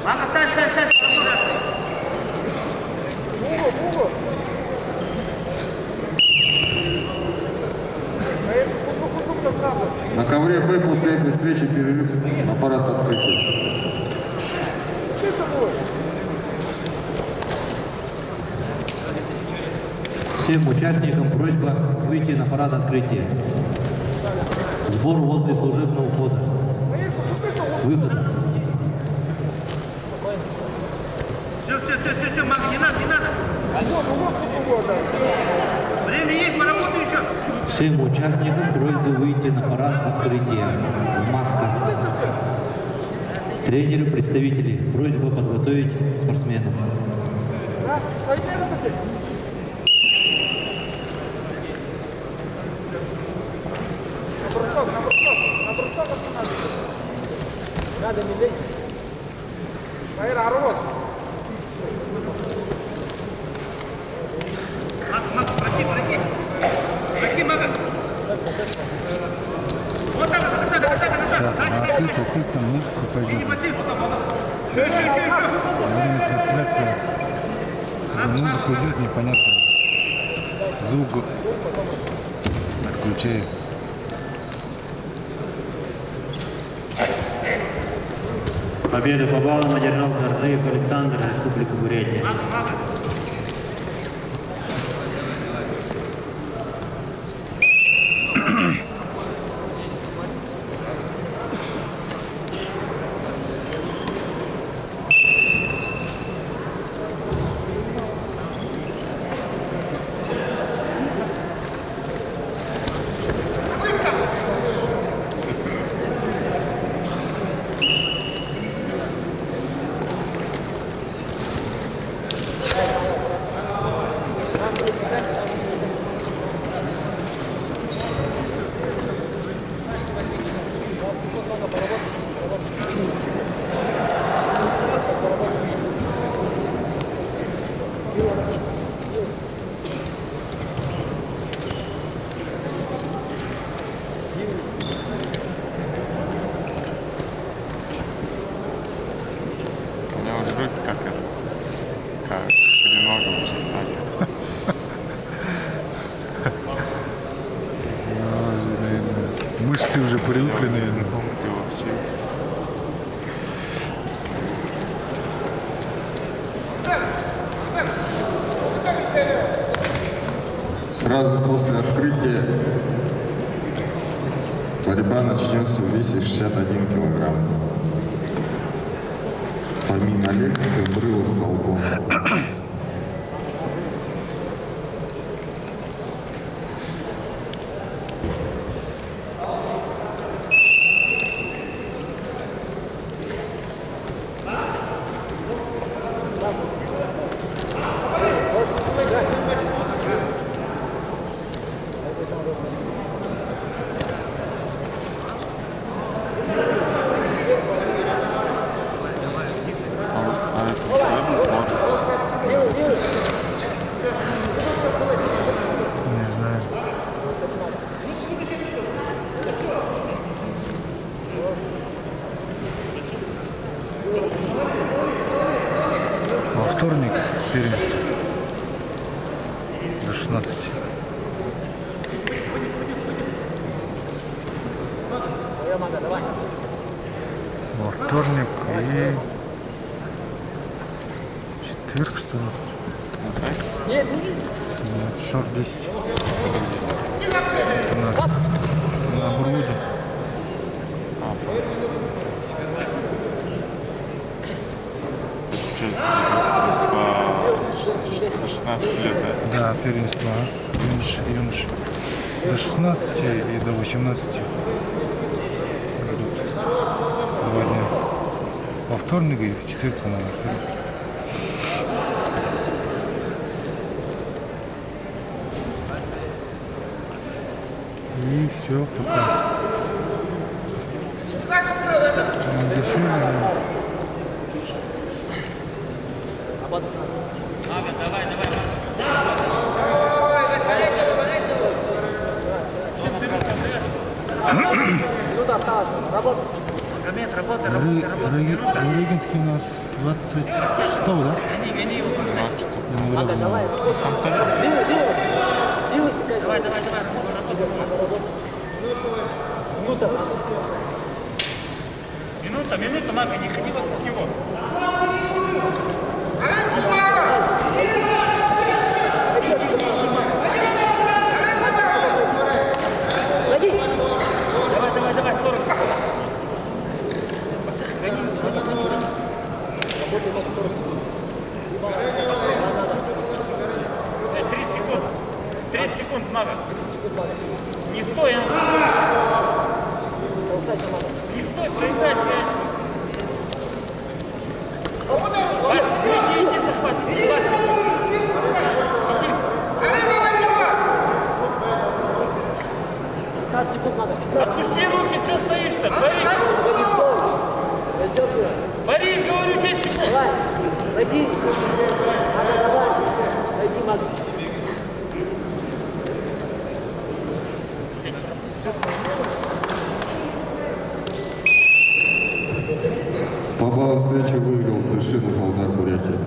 Мага, стань. Бугу. На ковре Б после этой встречи перерыв на парад открытия. Всем участникам просьба выйти на парад открытия. Сбор возле служебного входа. Выхода. Все, Мага, не надо. Время есть, поработай еще. Всем участникам просьба выйти на парад открытия в масках. Тренеры, представители, просьба подготовить спортсменов. На бросок надо не лезть. Поверь, Арвоз. Мага, проти, Мага. Вот так. Сейчас ответил, как там мышку пойдет. Еще. Время трансляция. Музыка идет непонятно. Звук отключаю. Победу по баллам одержал Гордыев Александр, Республика Бурятия. У меня уже руки как переногом уже стали. Мышцы уже привыкли, наверное. Ты учился. Сразу после открытия борьба начнется в весе 61 килограмм. Фомин Олег, Габрилов Салкон. Не знаю. Во вторник первенство до 16. Во вторник и четверг, что ли? Нет, шаг 10. На Бруде. По 16 лет, да? Да, первенство, юноши. До 16 и до 18 идут 2 дня. Во вторник и в четверг, по-моему, что ли. И все, пока. Минута осталась. Работай. Рыгинский у нас 26, да? Вот что. Я говорил, В конце там Минута, Мага, не ходи вокруг него. Давай, 40 секунд. Посыхай, гони. 30 секунд, Мага. Не стой, а? Не стой, проиграешь ты. Иди, захват. 20 секунд. Отпусти руки, что стоишь-то? Борис, говорю, 10 секунд. Пойди. Давай. Пойди, Мага. По баллам встречи выиграл Пышин.